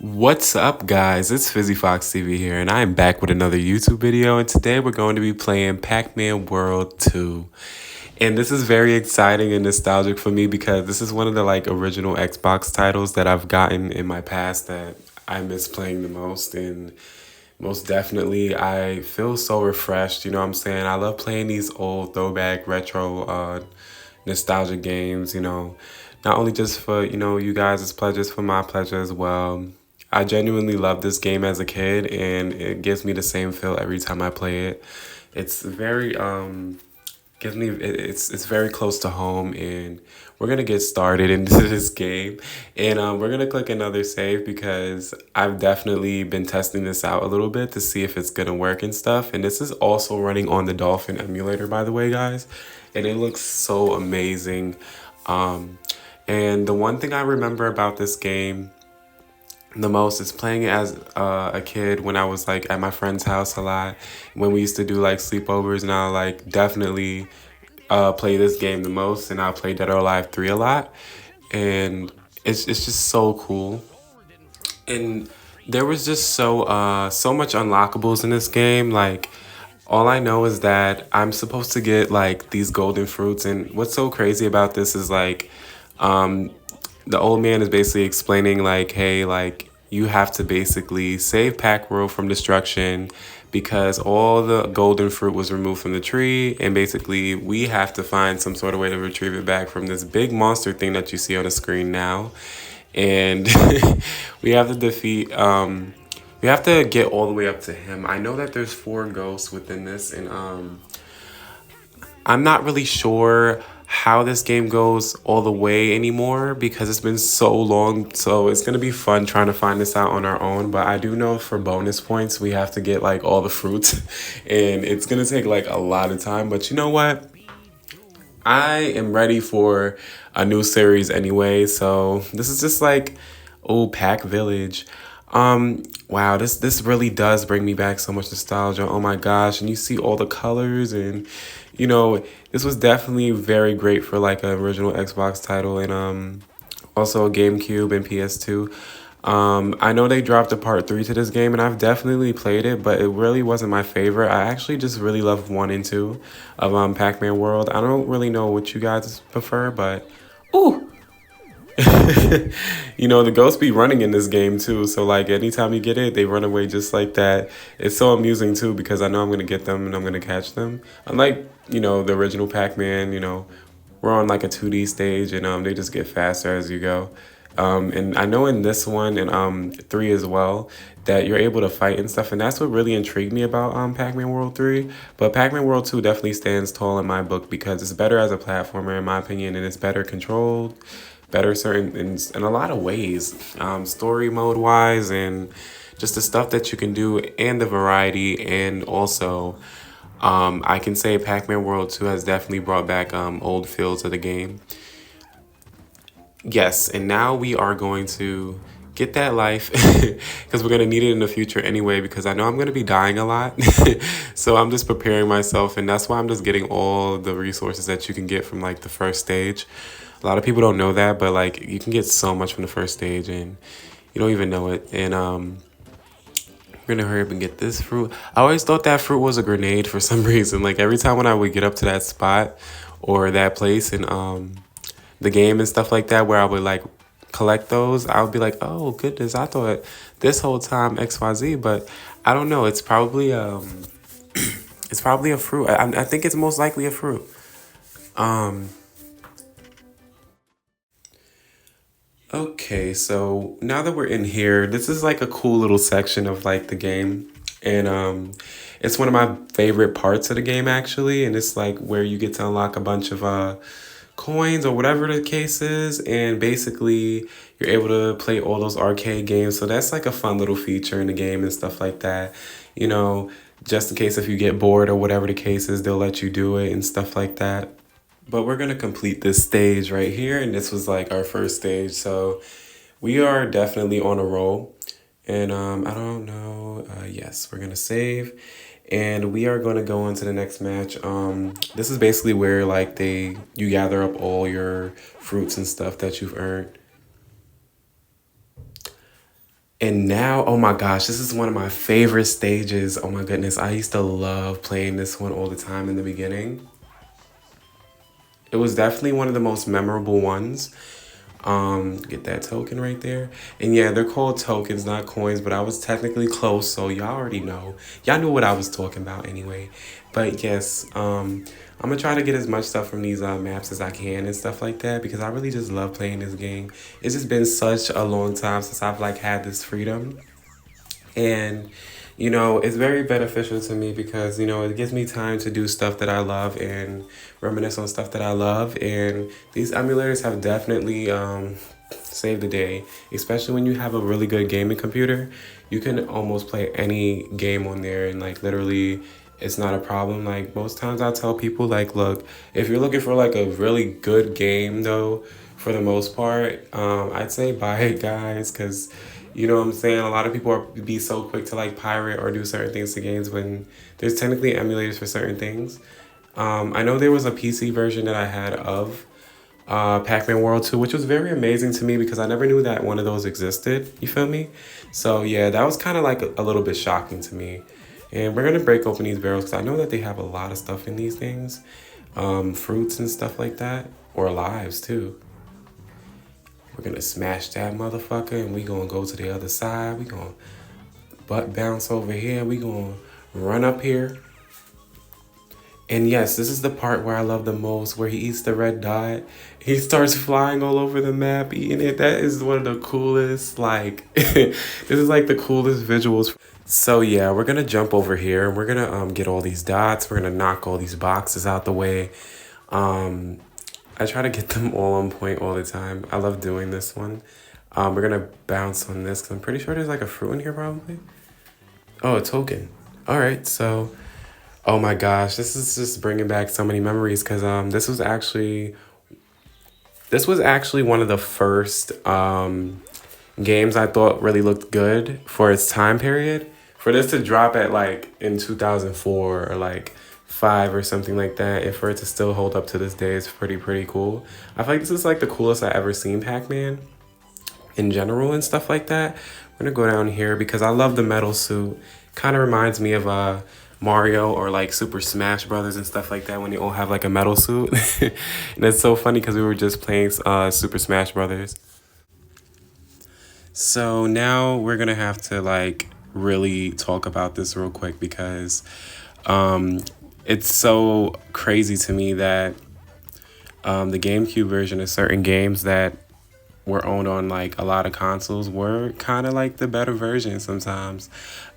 What's up, guys? It's Fizzy Fox TV here, and I am back with another YouTube video. And today we're going to be playing Pac-Man World 2. And this is very exciting and nostalgic for me because this is one of the original Xbox titles that I've gotten in my past that I miss playing the most. And most definitely, I feel so refreshed. You know what I'm saying? I love playing these old throwback retro nostalgic games, not only just for, you guys' pleasures, for my pleasure as well. I genuinely love this game as a kid, and it gives me the same feel every time I play it. It's very gives me it's very close to home, and we're gonna get started into this game, and we're gonna click another save because I've definitely been testing this out a little bit to see if it's gonna work and stuff. And this is also running on the Dolphin emulator, by the way, guys, and it looks so amazing. Um, and the one thing I remember about this game the most is playing it as a kid when I was at my friend's house a lot when we used to do sleepovers, and I'll definitely play this game the most, and I'll play Dead or Alive 3 a lot, and it's just so cool. And there was just so much unlockables in this game. All I know is that I'm supposed to get these golden fruits, and what's so crazy about this is um the old man is basically explaining hey, you have to basically save Pac World from destruction because all the golden fruit was removed from the tree, and basically we have to find some sort of way to retrieve it back from this big monster thing that you see on the screen now. And we have to defeat we have to get all the way up to him. I know that there's four ghosts within this, and I'm not really sure how this game goes all the way anymore because it's been so long. So it's gonna be fun trying to find this out on our own. But I do know for bonus points we have to get all the fruits, and it's gonna take a lot of time. But you know what? I am ready for a new series anyway. So this is just old Pack Village. Wow, this really does bring me back so much nostalgia. Oh my gosh, and you see all the colors, and this was definitely very great for an original Xbox title, and also a GameCube and PS2. I know they dropped a part 3 to this game, and I've definitely played it, but it really wasn't my favorite. I actually just really love 1 and 2 of Pac-Man World. I don't really know what you guys prefer, but ooh, the ghosts be running in this game too. So anytime you get it, they run away just like that. It's so amusing too because I know I'm gonna get them and I'm gonna catch them. Unlike the original Pac-Man, we're on a 2D stage, and they just get faster as you go. And I know in this one and 3 as well that you're able to fight and stuff, and that's what really intrigued me about Pac-Man World 3. But Pac-Man World 2 definitely stands tall in my book because it's better as a platformer in my opinion, and it's better controlled, better certain in a lot of ways, story mode wise, and just the stuff that you can do and the variety. And also I can say Pac-Man World 2 has definitely brought back old feels of the game. Yes, and now we are going to get that life because we're going to need it in the future anyway because I know I'm going to be dying a lot. So I'm just preparing myself, and that's why I'm just getting all the resources that you can get from the first stage. A lot of people don't know that, but you can get so much from the first stage and you don't even know it. And we're gonna hurry up and get this fruit. I always thought that fruit was a grenade for some reason. Every time when I would get up to that spot or that place in the game and stuff like that where I would collect those, I would be like, oh goodness, I thought this whole time XYZ, but I don't know. It's probably it's probably a fruit. I think it's most likely a fruit. Um, Okay, so now that we're in here, this is a cool little section of the game. And it's one of my favorite parts of the game actually, and it's where you get to unlock a bunch of coins or whatever the case is, and basically you're able to play all those arcade games. So that's a fun little feature in the game and stuff like that. You know, just in case if you get bored or whatever the case is, they'll let you do it and stuff like that. But we're gonna complete this stage right here, and this was our first stage. So we are definitely on a roll. And I don't know. Yes, we're gonna save, and we are gonna go on to the next match. This is basically where you gather up all your fruits and stuff that you've earned. And now, oh my gosh, this is one of my favorite stages. Oh my goodness, I used to love playing this one all the time in the beginning. It was definitely one of the most memorable ones. Get that token right there. And yeah, they're called tokens, not coins, but I was technically close, so y'all already know. Y'all knew what I was talking about anyway. But yes, I'm gonna try to get as much stuff from these maps as I can and stuff like that because I really just love playing this game. It's just been such a long time since I've like had this freedom. And, it's very beneficial to me because, it gives me time to do stuff that I love and reminisce on stuff that I love. And these emulators have definitely saved the day, especially when you have a really good gaming computer. You can almost play any game on there and, like, literally it's not a problem. Like, most times I tell people, like, look, if you're looking for like a really good game though, for the most part, I'd say buy it, guys, because you know what I'm saying? A lot of people are be so quick to like pirate or do certain things to games when there's technically emulators for certain things. I know there was a PC version that I had of Pac-Man World 2, which was very amazing to me because I never knew that one of those existed. You feel me? So yeah, that was kind of like a little bit shocking to me. And we're gonna break open these barrels because I know that they have a lot of stuff in these things, fruits and stuff like that, or lives too. We're gonna smash that motherfucker and we gonna go to the other side. We gonna butt bounce over here. We gonna run up here. And yes, this is the part where I love the most, where he eats the red dot. He starts flying all over the map, eating it. That is one of the coolest, like, this is like the coolest visuals. So yeah, we're gonna jump over here and we're gonna get all these dots. We're gonna knock all these boxes out the way. Um, I try to get them all on point all the time. I love doing this one. We're gonna bounce on this because I'm pretty sure there's like a fruit in here probably. Oh, a token. All right, so oh my gosh, this is just bringing back so many memories because this was actually one of the first games I thought really looked good for its time period. For this to drop at like in 2004 or like five or something like that, and for it to still hold up to this day is pretty cool. I feel like this is like the coolest I ever seen Pac-Man in general and stuff like that. I'm gonna go down here because I love the metal suit. Kind of reminds me of Mario or like Super Smash Brothers and stuff like that when they all have like a metal suit. And it's so funny because we were just playing Super Smash Brothers. So now we're gonna have to like really talk about this real quick because um, it's so crazy to me that the GameCube version of certain games that were owned on like a lot of consoles were kind of like the better version sometimes,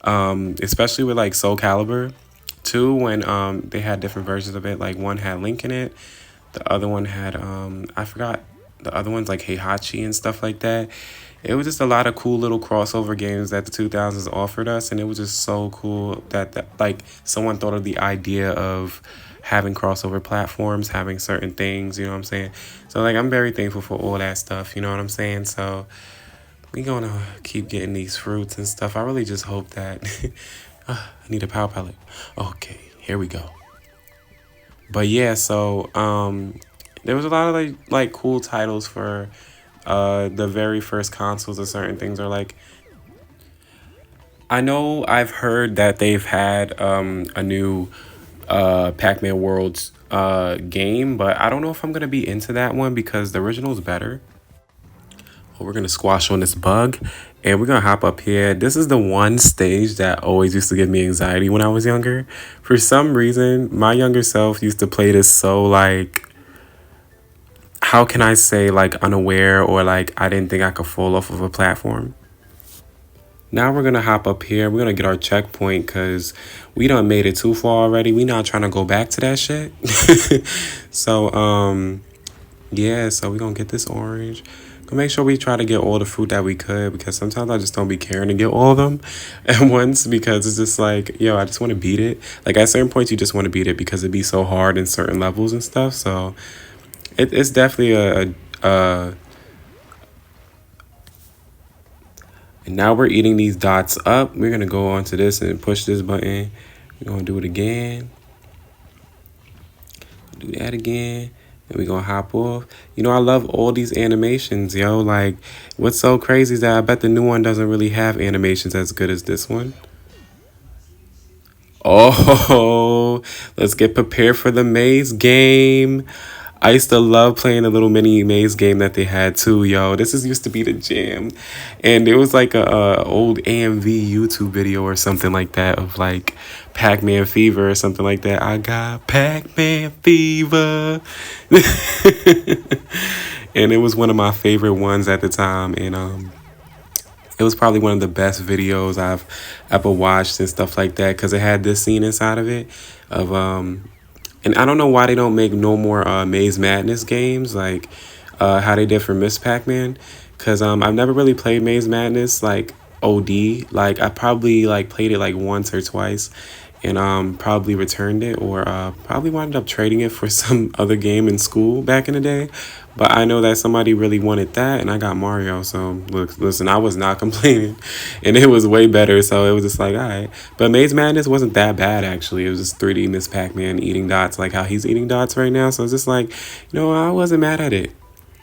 especially with like Soul Calibur 2 when they had different versions of it. Like one had Link in it, the other one had I forgot the other ones like Heihachi and stuff like that. It was just a lot of cool little crossover games that the 2000s offered us, and it was just so cool that like someone thought of the idea of having crossover platforms, having certain things, you know what I'm saying? So like I'm very thankful for all that stuff, you know what I'm saying? So we gonna keep getting these fruits and stuff. I really just hope that I need a power pellet. Okay, here we go. But yeah, so there was a lot of like cool titles for the very first consoles of certain things, or like I know I've heard that they've had a new Pac-Man Worlds game, but I don't know if I'm gonna be into that one because the original is better. Well, we're gonna squash on this bug and we're gonna hop up here. This is the one stage that always used to give me anxiety when I was younger. For some reason, my younger self used to play this so like, how can I say, like unaware, or like I didn't think I could fall off of a platform. Now we're gonna hop up here. We're gonna get our checkpoint because we done made it too far already. We not trying to go back to that shit. So yeah, so we're gonna get this orange. Gonna make sure we try to get all the fruit that we could because sometimes I just don't be caring to get all of them at once because it's just like, yo, I just want to beat it. Like at certain points you just want to beat it because it be so hard in certain levels and stuff. So it's definitely a and now we're eating these dots up. We're gonna go onto this and push this button. We're gonna do it again. Do that again. And we gonna hop off. You know, I love all these animations, yo. Like, what's so crazy is that I bet the new one doesn't really have animations as good as this one. Oh, let's get prepared for the maze game. I used to love playing the little mini maze game that they had too, yo. This is used to be the jam, and there was like a old AMV YouTube video or something like that of like Pac-Man fever or something like that. I got Pac-Man fever, and it was one of my favorite ones at the time, and it was probably one of the best videos I've ever watched and stuff like that because it had this scene inside of it of and I don't know why they don't make no more Maze Madness games like how they did for Miss Pac-Man because I've never really played Maze Madness like OD. Like I probably like played it like once or twice and probably returned it or probably wound up trading it for some other game in school back in the day. But I know that somebody really wanted that, and I got Mario. So look, listen, I was not complaining, and it was way better. So it was just like, all right. But Maze Madness wasn't that bad actually. It was just 3D Miss Pac-Man eating dots, like how he's eating dots right now. So it's just like, I wasn't mad at it.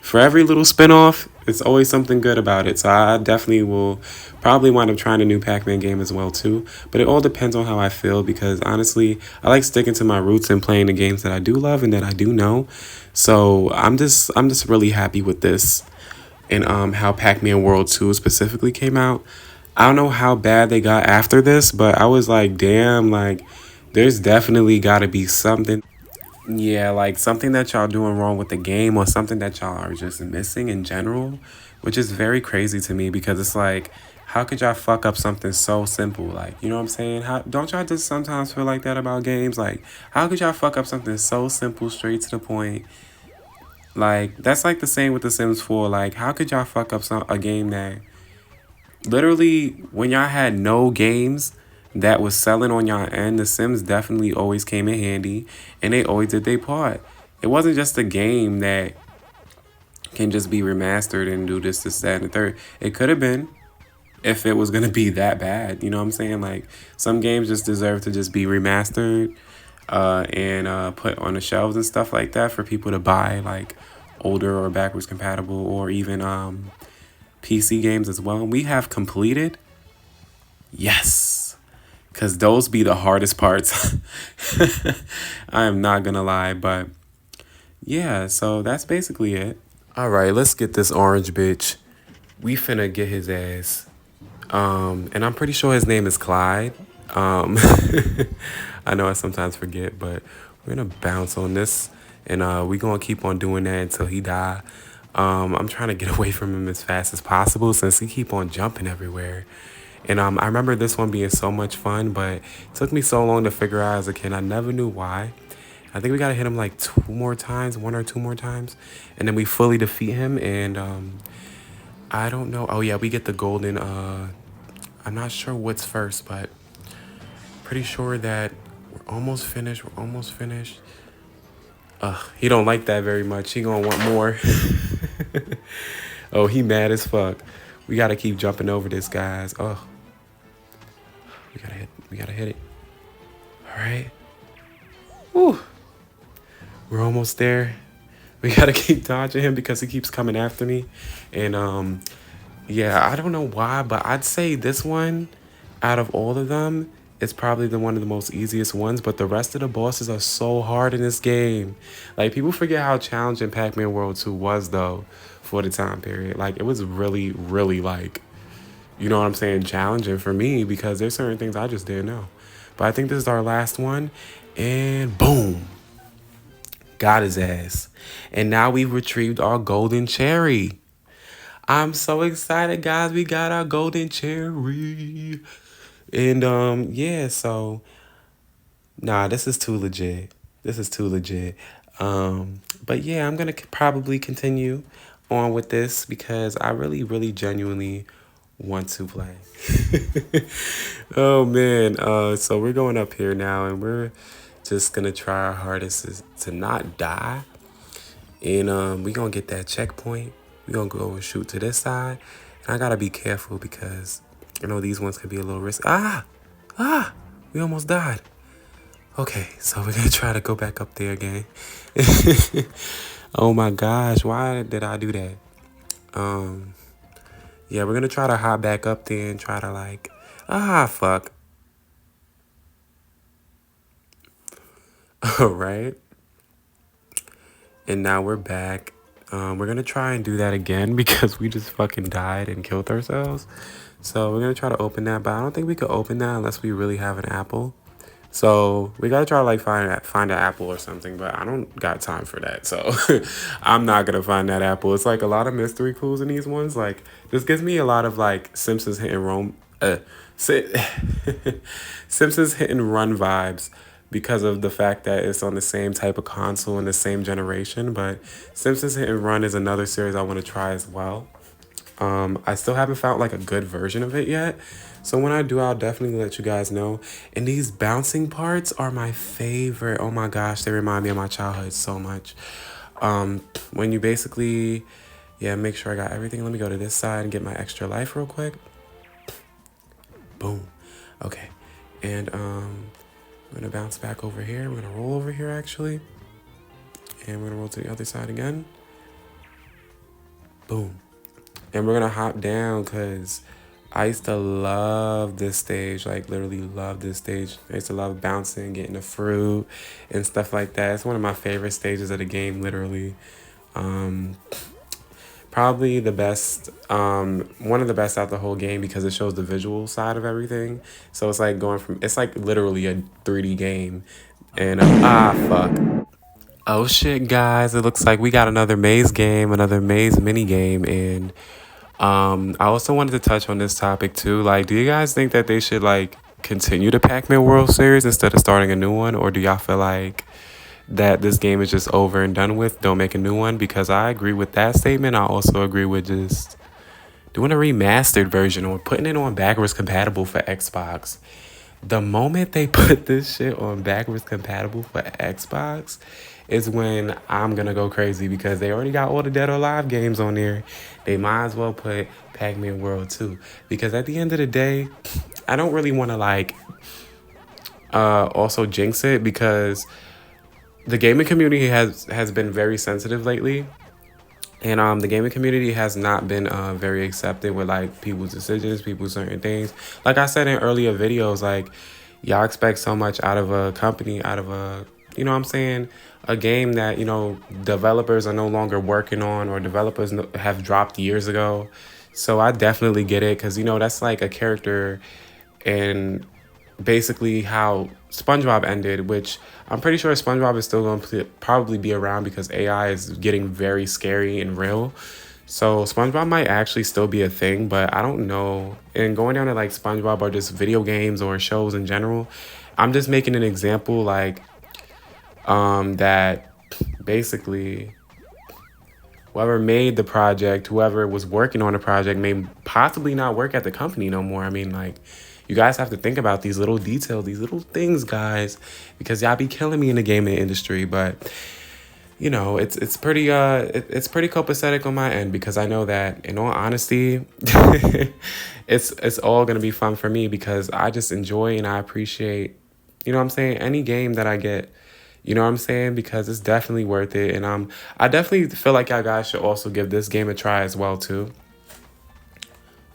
For every little spinoff, it's always something good about it. So I definitely will probably wind up trying a new Pac-Man game as well too. But it all depends on how I feel because honestly, I like sticking to my roots and playing the games that I do love and that I do know. So I'm just really happy with this and how Pac-Man World 2 specifically came out. I don't know how bad they got after this, but I was like, damn, like there's definitely got to be something. Yeah, like something that y'all doing wrong with the game or something that y'all are just missing in general, which is very crazy to me because it's like, how could y'all fuck up something so simple? Like, you know what I'm saying? How don't y'all just sometimes feel like that about games? Like, how could y'all fuck up something so simple, straight to the point? Like, that's like the same with The Sims 4. Like, how could y'all fuck up a game that literally when y'all had no games that was selling on y'all end, The Sims definitely always came in handy and they always did their part. It wasn't just a game that can just be remastered and do this, that, and the third. It could have been if it was gonna be that bad. You know what I'm saying? Like some games just deserve to just be remastered and put on the shelves and stuff like that for people to buy, like older or backwards compatible or even PC games as well. We have completed, yes, because those be the hardest parts. I am not gonna lie, but yeah, so that's basically it. All right, let's get this orange bitch. We finna get his ass. And I'm pretty sure his name is Clyde. Um, I know I sometimes forget, but we're gonna bounce on this, and we gonna keep on doing that until he die. I'm trying to get away from him as fast as possible since he keep on jumping everywhere. And I remember this one being so much fun, but it took me so long to figure out as a kid. I never knew why. I think we gotta hit him like two more times, one or two more times, and then we fully defeat him. And I don't know. Oh yeah, we get the golden. I'm not sure what's first, but pretty sure that we're almost finished. We're almost finished. He don't like that very much. He gonna want more. Oh, he mad as fuck. We gotta keep jumping over this, guys. Oh, we gotta hit. We gotta hit it. All right. Woo. We're almost there. We gotta keep dodging him because he keeps coming after me, and yeah, I don't know why, but I'd say this one, out of all of them, is probably the one of the most easiest ones. But the rest of the bosses are so hard in this game. Like people forget how challenging Pac-Man World 2 was though, for the time period. Like it was really, really like, you know what I'm saying, challenging for me because there's certain things I just didn't know. But I think this is our last one, and boom, got his ass. And now we've retrieved our golden cherry. I'm so excited, guys. We got our golden cherry. And yeah, so nah, this is too legit. This is too legit. But yeah, I'm gonna probably continue on with this because I really, really genuinely want to play. Oh man. So we're going up here now and we're just gonna try our hardest to not die. And we gonna get that checkpoint. We gonna go and shoot to this side. And I gotta be careful because I know these ones could be a little risky. We almost died. Okay, so we're gonna try to go back up there again. Oh my gosh, why did I do that? Um, yeah, we're gonna try to hop back up there and try to like, fuck. All right, and now we're back. We're gonna try and do that again because we just fucking died and killed ourselves. So we're gonna try to open that, but I don't think we could open that unless we really have an apple. So we gotta try to like find an apple or something, but I don't got time for that. So I'm not gonna find that apple. It's like a lot of mystery clues in these ones. Like this gives me a lot of like Simpsons hit and run, Si- Simpsons hit and run vibes because of the fact that it's on the same type of console and the same generation. But Simpsons Hit and Run is another series I want to try as well. I still haven't found like a good version of it yet. So when I do, I'll definitely let you guys know. And these bouncing parts are my favorite. Oh my gosh, they remind me of my childhood so much. When you basically, yeah, make sure I got everything. Let me go to this side and get my extra life real quick. Boom. Okay. And we're gonna bounce back over here. We're gonna roll over here actually. And we're gonna roll to the other side again. Boom. And we're gonna hop down because I used to love this stage, like literally love this stage. I used to love bouncing, getting the fruit and stuff like that. It's one of my favorite stages of the game, literally. Um, Probably the best, one of the best out the whole game because it shows the visual side of everything. So it's like going from, it's like literally a 3D game. And fuck. Oh shit, guys! It looks like we got another maze game, another maze mini game, and I also wanted to touch on this topic too. Like, do you guys think that they should like continue the Pac-Man World Series instead of starting a new one, or do y'all feel like that this game is just over and done with? Don't make a new one because I agree with that statement. I also agree with just doing a remastered version or putting it on backwards compatible for Xbox. The moment they put this shit on backwards compatible for Xbox is when I'm gonna go crazy because they already got all the Dead or Alive games on there. They might as well put Pac-Man World 2. Because at the end of the day, I don't really wanna like also jinx it because the gaming community has been very sensitive lately. And the gaming community has not been very accepting with like people's decisions, people's certain things. Like I said in earlier videos, like y'all expect so much out of a company, out of a, you know what I'm saying, a game that, you know, developers are no longer working on or developers have dropped years ago. So I definitely get it because, you know, that's like a character and basically how SpongeBob ended, which I'm pretty sure SpongeBob is still going to probably be around because AI is getting very scary and real. So SpongeBob might actually still be a thing, but I don't know. And going down to like SpongeBob or just video games or shows in general, I'm just making an example like that basically whoever made the project, whoever was working on the project may possibly not work at the company no more. I mean, like, you guys have to think about these little details, these little things, guys, because y'all be killing me in the gaming industry. But you know, it's pretty it's pretty copacetic on my end because I know that in all honesty, it's all gonna be fun for me because I just enjoy and I appreciate, you know what I'm saying, any game that I get. You know what I'm saying? Because it's definitely worth it. And I definitely feel like y'all guys should also give this game a try as well too.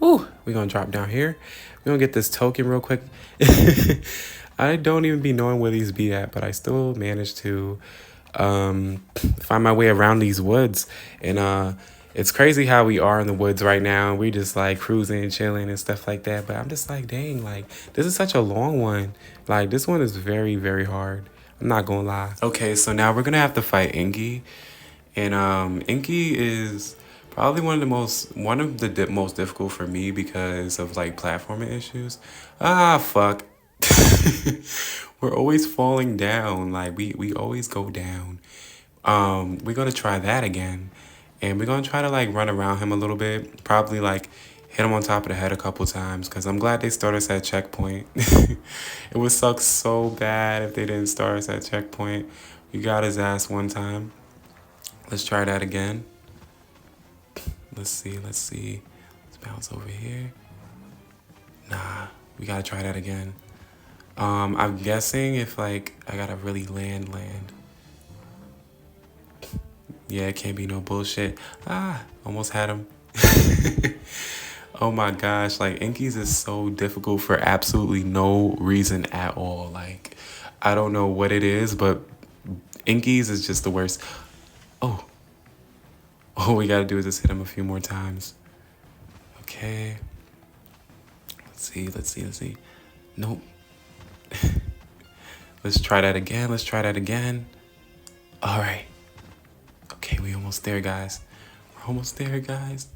Ooh, we're gonna drop down here. We're gonna get this token real quick. I don't even be knowing where these be at, but I still managed to find my way around these woods. And it's crazy how we are in the woods right now. We just like cruising, chilling and stuff like that. But I'm just like, dang, like this is such a long one. Like this one is very, very hard. I'm not gonna lie. Okay, so now we're gonna have to fight Inky. And Inky is probably one of the most difficult for me because of like platforming issues. Fuck. We're always falling down. Like we always go down. We're gonna try that again. And we're gonna try to like run around him a little bit. Probably like hit him on top of the head a couple times because I'm glad they started us at checkpoint. It would suck so bad if they didn't start us at checkpoint. We got his ass one time. Let's try that again. Let's see. Let's bounce over here. Nah, we gotta try that again. I'm guessing if like I gotta really land. Yeah, it can't be no bullshit. Ah, almost had him. Oh my gosh, like Inkies is so difficult for absolutely no reason at all. Like, I don't know what it is, but Inkies is just the worst. Oh, all we gotta do is just hit him a few more times. Okay. Let's see. Nope. Let's try that again. Let's try that again. All right. Okay, we almost there, guys. We're almost there, guys.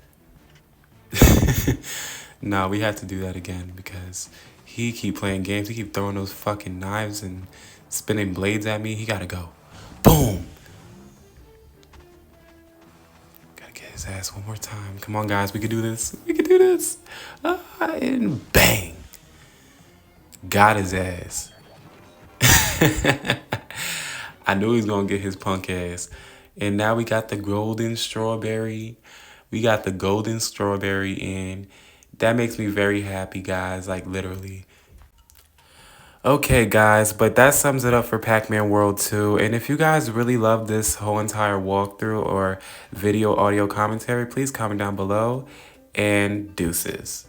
Nah, we had to do that again because he keep playing games. He keep throwing those fucking knives and spinning blades at me. He gotta go. Boom. Gotta get his ass one more time. Come on, guys. We can do this. We can do this. And bang. Got his ass. I knew he was gonna get his punk ass. And now we got the golden strawberry. We got the golden strawberry, and that makes me very happy, guys. Like, literally. Okay, guys, but that sums it up for Pac-Man World 2. And if you guys really love this whole entire walkthrough or video audio commentary, please comment down below. And deuces.